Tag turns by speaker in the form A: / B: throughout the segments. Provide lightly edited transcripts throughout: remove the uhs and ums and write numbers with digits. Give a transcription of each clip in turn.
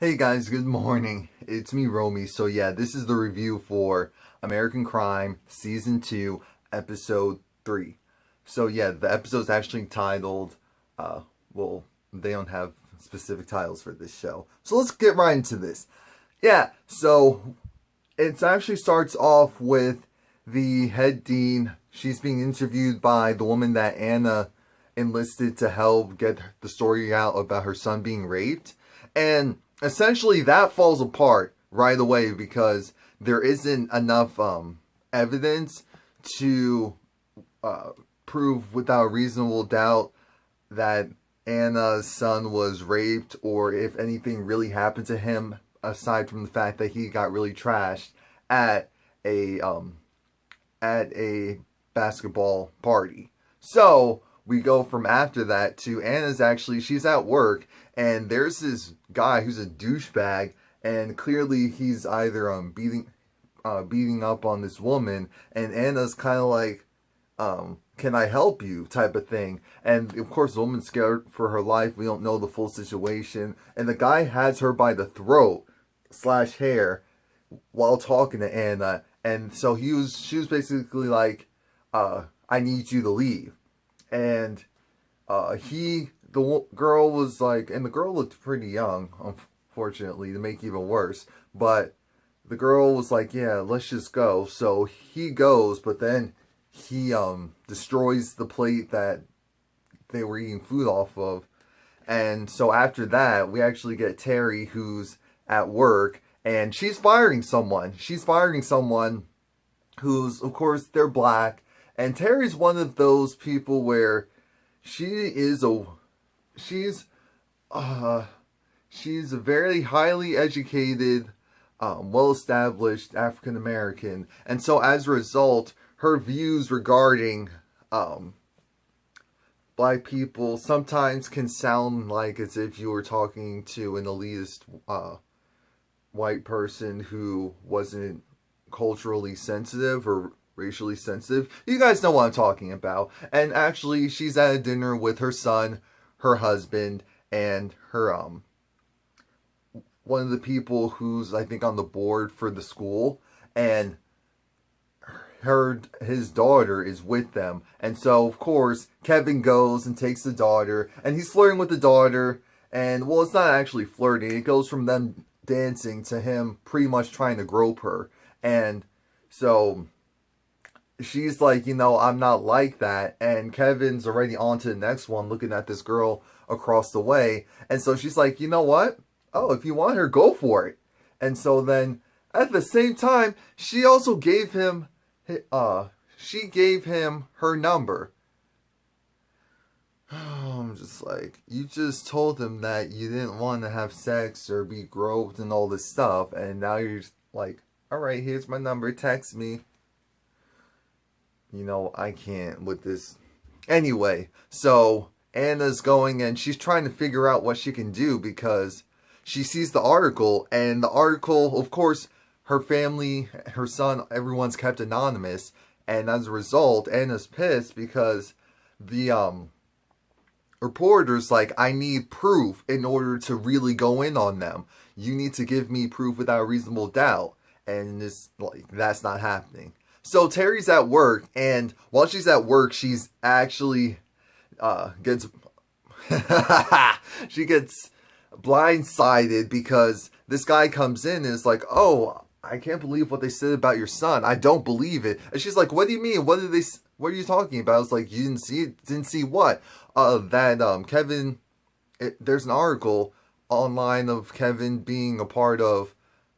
A: Hey guys, good morning. It's me, Romie. So yeah, this is the review for American Crime Season 2, Episode 3. So yeah, the episode's actually titled, well, they don't have specific titles for this show. So let's get right into this. Yeah, so it actually starts off with the head dean. She's being interviewed by the woman that Anna enlisted to help get the story out about her son being raped. And essentially that falls apart right away because there isn't enough evidence to prove without reasonable doubt that Anna's son was raped or if anything really happened to him aside from the fact that he got really trashed at a basketball party. So we go from after that to she's at work and there's this guy who's a douchebag and clearly he's either beating up on this woman and Anna's kind of like can I help you type of thing. And of course the woman's scared for her life. We don't know the full situation and the guy has her by the throat / hair while talking to Anna. And so she was basically like, I need you to leave. And the girl was like, and the girl looked pretty young, unfortunately, to make it even worse. But the girl was like, yeah, let's just go. So he goes, but then he destroys the plate that they were eating food off of. And so after that, we actually get Terry, who's at work, and she's firing someone. She's firing someone who's, of course, they're black. And Terry's one of those people where she's a very highly educated, well-established African American. And so as a result, her views regarding black people sometimes can sound like as if you were talking to an elitist white person who wasn't culturally sensitive or racially sensitive. You guys know what I'm talking about. And actually, she's at a dinner with her son, her husband, and her one of the people who's I think on the board for the school, and his daughter is with them. And so of course Kevin goes and takes the daughter, and he's flirting with the daughter. And well, it's not actually flirting. It goes from them dancing to him pretty much trying to grope her. And so she's like, I'm not like that. And Kevin's already on to the next one, looking at this girl across the way. And so she's like, you know what? Oh, if you want her, go for it. And so then at the same time, she also gave him, her number. I'm just like, you just told him that you didn't want to have sex or be groped and all this stuff. And now you're just like, all right, here's my number. Text me. I can't with this. Anyway, so Anna's going and she's trying to figure out what she can do because she sees the article. And the article, of course, her family, her son, everyone's kept anonymous. And as a result, Anna's pissed because the reporter's like, I need proof in order to really go in on them. You need to give me proof without reasonable doubt. And it's like, that's not happening. So Terry's at work, and while she's at work, she's actually gets she gets blindsided because this guy comes in and is like, oh, I can't believe what they said about your son. I don't believe it. And she's like, what do you mean? What are you talking about? I was like, you didn't see it? Didn't see what? That Kevin, there's an article online of Kevin being a part of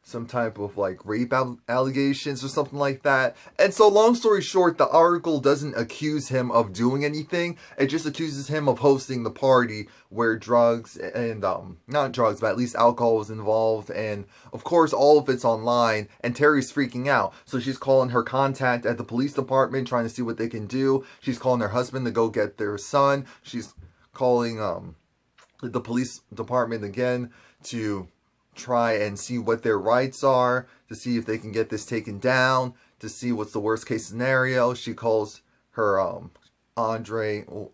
A: some type of like rape allegations or something like that. And so long story short, the article doesn't accuse him of doing anything. It just accuses him of hosting the party where drugs and not drugs, but at least alcohol was involved. And of course, all of it's online, and Terry's freaking out. So she's calling her contact at the police department, trying to see what they can do. She's calling her husband to go get their son. She's calling the police department again to try and see what their rights are, to see if they can get this taken down, to see what's the worst case scenario. She calls her Andre, well,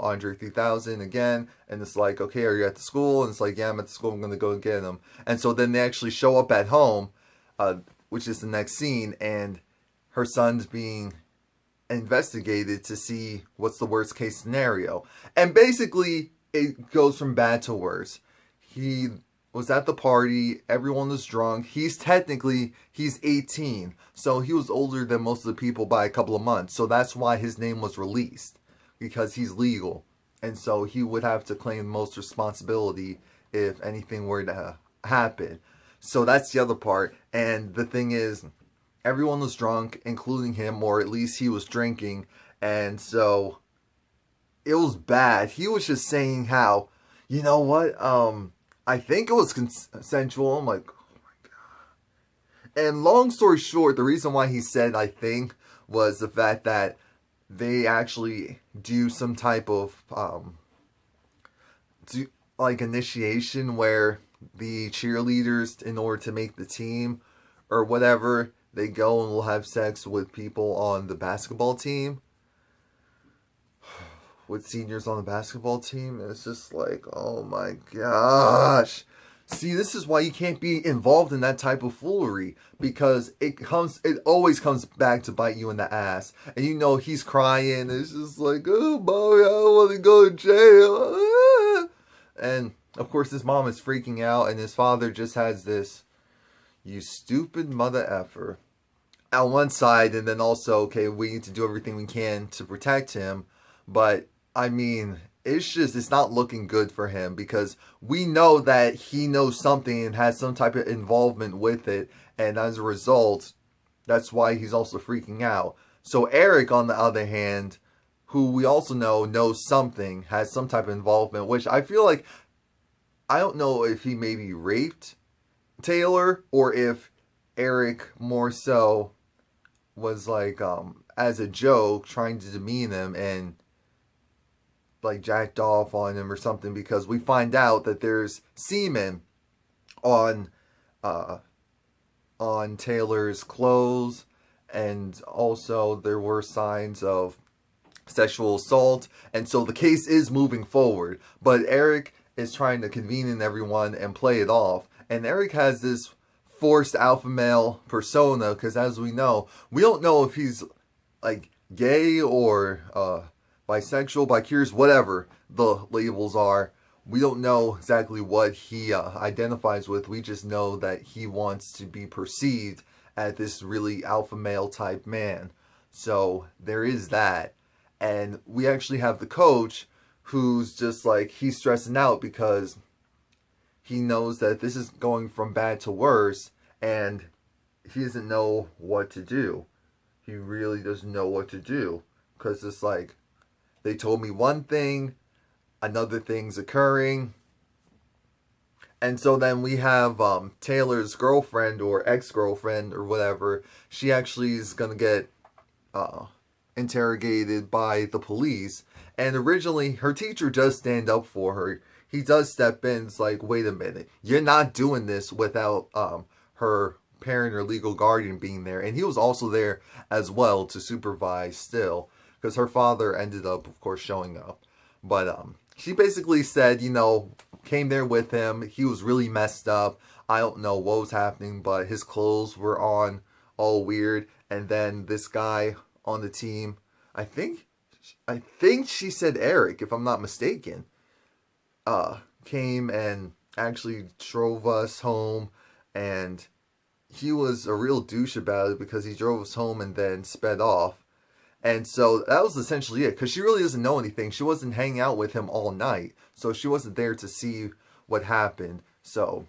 A: Andre 3000 again, and it's like, okay, are you at the school? And it's like, yeah, I'm at the school. I'm gonna go get him. And so then they actually show up at home, which is the next scene, and her son's being investigated to see what's the worst case scenario. And basically, it goes from bad to worse. He was at the party, everyone was drunk. He's 18, so he was older than most of the people by a couple of months. So that's why his name was released, because he's legal. And so he would have to claim most responsibility if anything were to happen. So that's the other part. And the thing is, everyone was drunk, including him, or at least he was drinking. And so it was bad. He was just saying how, you know what, I think it was consensual. I'm like, oh my God. And long story short, the reason why he said I think was the fact that they actually do some type of initiation where the cheerleaders, in order to make the team or whatever, they go and will have sex with people on the basketball team. With seniors on the basketball team. And it's just like, oh my gosh. See, this is why you can't be involved in that type of foolery, because it always comes back to bite you in the ass. And he's crying. It's just like, oh boy, I don't want to go to jail. And of course his mom is freaking out, and his father just has this, you stupid mother effer, on one side, and then also, okay, we need to do everything we can to protect him. But I mean, it's not looking good for him, because we know that he knows something and has some type of involvement with it. And as a result, that's why he's also freaking out. So Eric, on the other hand, who we also know knows something, has some type of involvement, which I feel like, I don't know if he maybe raped Taylor, or if Eric more so was like, as a joke, trying to demean him and like jacked off on him or something, because we find out that there's semen on Taylor's clothes, and also there were signs of sexual assault, and so the case is moving forward. But Eric is trying to convene in everyone and play it off, and Eric has this forced alpha male persona, because as we don't know if he's like gay or bisexual, bicurious, whatever the labels are. We don't know exactly what he identifies with. We just know that he wants to be perceived as this really alpha male type man. So there is that. And we actually have the coach who's just like, he's stressing out because he knows that this is going from bad to worse, and he doesn't know what to do. He really doesn't know what to do, because it's like, they told me one thing, another thing's occurring. And so then we have Taylor's girlfriend, or ex-girlfriend, or whatever. She actually is going to get interrogated by the police. And originally, her teacher does stand up for her. He does step in. It's like, wait a minute. You're not doing this without her parent or legal guardian being there. And he was also there as well to supervise still, because her father ended up, of course, showing up. But she basically said, came there with him. He was really messed up. I don't know what was happening, but his clothes were on all weird. And then this guy on the team, I think she said Eric, if I'm not mistaken, came and actually drove us home. And he was a real douche about it, because he drove us home and then sped off. And so that was essentially it, because she really doesn't know anything. She wasn't hanging out with him all night, so she wasn't there to see what happened. So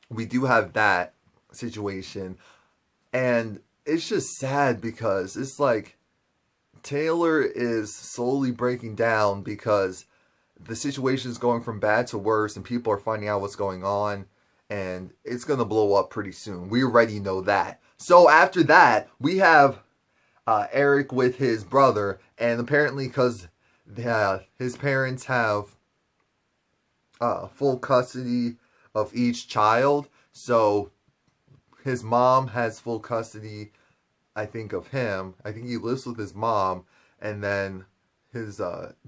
A: we do have that situation. And it's just sad, because it's like Taylor is slowly breaking down, because the situation is going from bad to worse, and people are finding out what's going on, and it's going to blow up pretty soon. We already know that. So after that, we have Eric with his brother, and apparently because his parents have full custody of each child, so his mom has full custody, I think, of him. I think he lives with his mom, and then his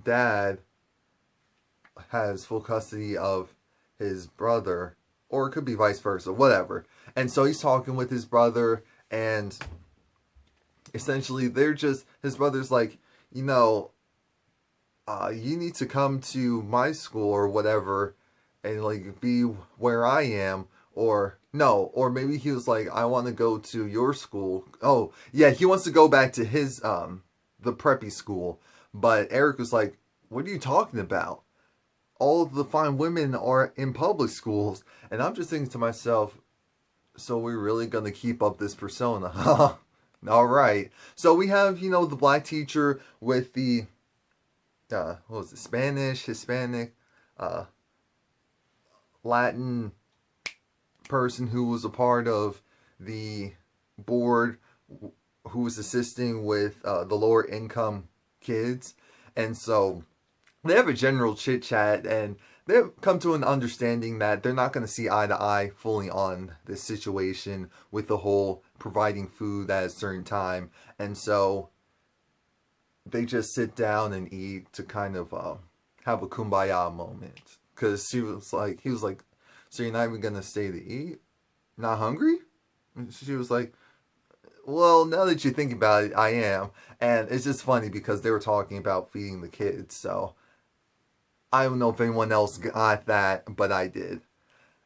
A: dad has full custody of his brother, or it could be vice versa, whatever. And so he's talking with his brother, and essentially his brother's like, you know, you need to come to my school or whatever, and like be where I am. Or no, or maybe he was like, I want to go to your school. Oh yeah, he wants to go back to his the preppy school. But Eric was like, what are you talking about? All of the fine women are in public schools. And I'm just thinking to myself, so we're really going to keep up this persona, huh? All right. So we have, you know, the black teacher with the, what was it, Spanish, Hispanic, Latin person who was a part of the board, who was assisting with the lower income kids. And so they have a general chit chat, and they've come to an understanding that they're not going to see eye to eye fully on this situation with the whole providing food at a certain time. And so they just sit down and eat to kind of have a kumbaya moment. Because he was like, so you're not even going to stay to eat? Not hungry? And she was like, well, now that you think about it, I am. And it's just funny because they were talking about feeding the kids. So I don't know if anyone else got that, but I did.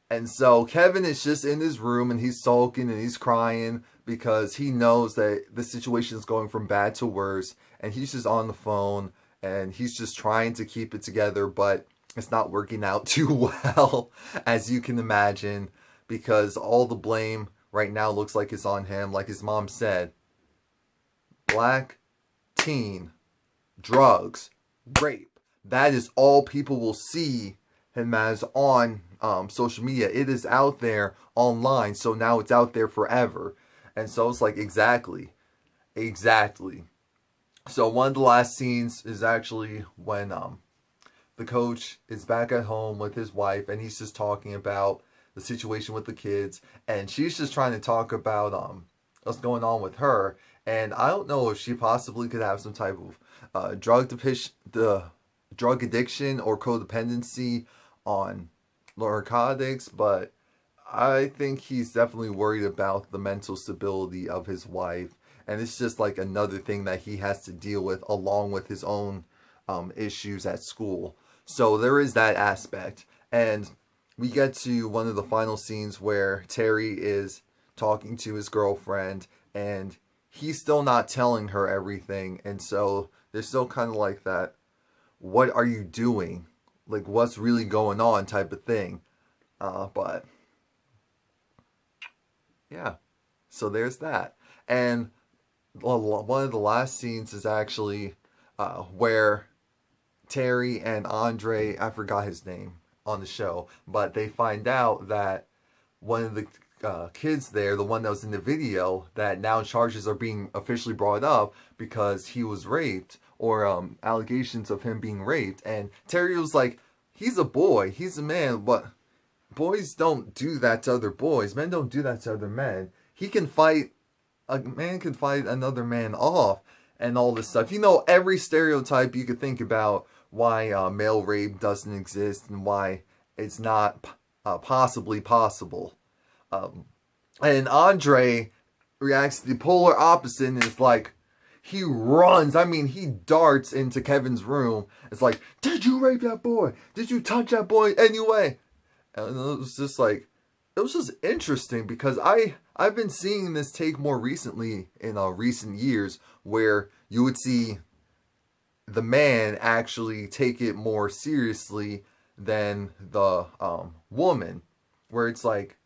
A: And so Kevin is just in his room, and he's sulking and he's crying because he knows that the situation is going from bad to worse. And he's just on the phone, and he's just trying to keep it together, but it's not working out too well, as you can imagine, because all the blame right now looks like it's on him. Like his mom said, black teen, drugs, rape. That is all people will see him as on social media. It is out there online, so now it's out there forever. And so it's like, exactly. So one of the last scenes is actually when the coach is back at home with his wife, and he's just talking about the situation with the kids, and she's just trying to talk about what's going on with her. And I don't know if she possibly could have some type of drug addiction or codependency on narcotics, but I think he's definitely worried about the mental stability of his wife, and it's just like another thing that he has to deal with along with his own issues at school. So there is that aspect. And we get to one of the final scenes where Terry is talking to his girlfriend, and he's still not telling her everything. And so there's still kind of like that, what are you doing? Like, what's really going on type of thing. But yeah, so there's that. And one of the last scenes is actually where Terry and Andre, I forgot his name on the show, but they find out that one of the kids there, the one that was in the video, that now charges are being officially brought up because he was raped, or allegations of him being raped. And Terry was like, he's a boy, he's a man, but boys don't do that to other boys. Men don't do that to other men. A man can fight another man off and all this stuff. You know, every stereotype you could think about why male rape doesn't exist and why it's not possibly possible. And Andre reacts to the polar opposite and is like, he runs. I mean, he darts into Kevin's room. It's like, did you rape that boy? Did you touch that boy anyway? And it was just like, it was just interesting because I've been seeing this take more recently in recent years, where you would see the man actually take it more seriously than the woman, where it's like,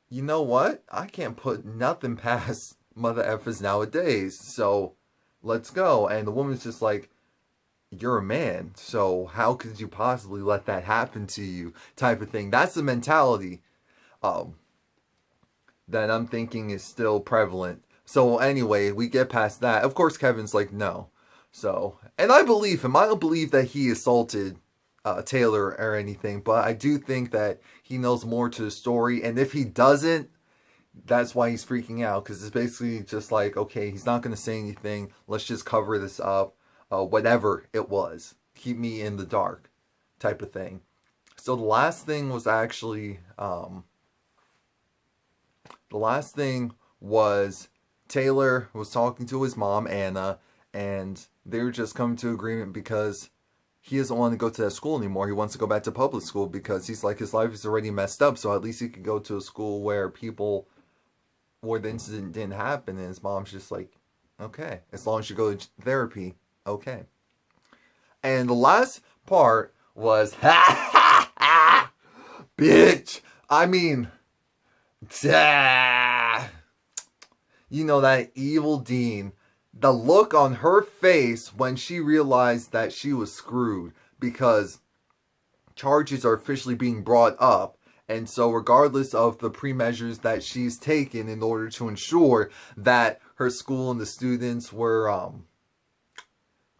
A: you know what? I can't put nothing past mother effers nowadays, so let's go. And the woman's just like, you're a man, so how could you possibly let that happen to you, type of thing. That's the mentality that I'm thinking is still prevalent. So anyway, we get past that. Of course, Kevin's like, no. So, and I believe him. I don't believe that he assaulted Taylor or anything, but I do think that he knows more to the story. And if he doesn't, that's why he's freaking out, because it's basically just like, okay, he's not going to say anything. Let's just cover this up. whatever it was. Keep me in the dark type of thing. So the last thing was actually, Taylor was talking to his mom, Anna, and they were just coming to agreement because he doesn't want to go to that school anymore. He wants to go back to public school because he's like, his life is already messed up, so at least he could go to a school where the incident didn't happen. And his mom's just like, okay, as long as you go to therapy, okay. And the last part was, ha ha ha, bitch. I mean, you know, that evil Dean. The look on her face when she realized that she was screwed because charges are officially being brought up. And so regardless of the pre-measures that she's taken in order to ensure that her school and the students were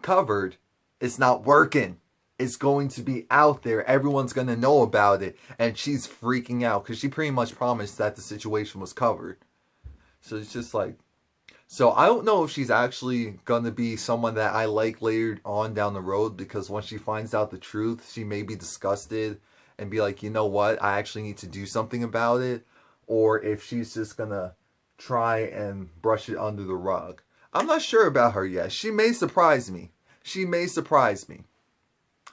A: covered, it's not working. It's going to be out there. Everyone's going to know about it. And she's freaking out because she pretty much promised that the situation was covered. So it's just like... So I don't know if she's actually going to be someone that I like later on down the road, because once she finds out the truth, she may be disgusted and be like, you know what, I actually need to do something about it. Or if she's just going to try and brush it under the rug. I'm not sure about her yet. She may surprise me. She may surprise me.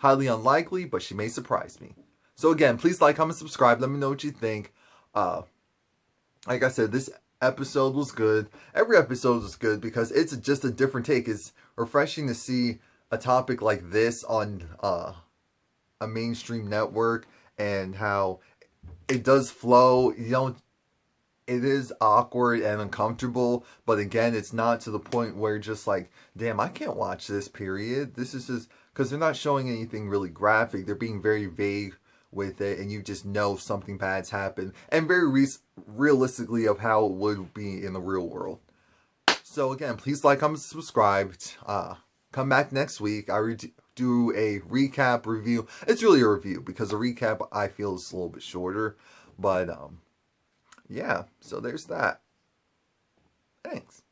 A: Highly unlikely, but she may surprise me. So again, please like, comment, subscribe. Let me know what you think. Like I said, this episode was good. Every episode was good because it's just a different take. It's refreshing to see a topic like this on a mainstream network, and how it does flow. You know, it is awkward and uncomfortable, but again, it's not to the point where just like, damn, I can't watch this, period. This is just because they're not showing anything really graphic. They're being very vague with it, and you just know something bad's happened, and very realistically of how it would be in the real world. So again, please like, comment, subscribe. Come back next week. I do a recap review. It's really a review because a recap I feel is a little bit shorter, but yeah, so there's that. Thanks.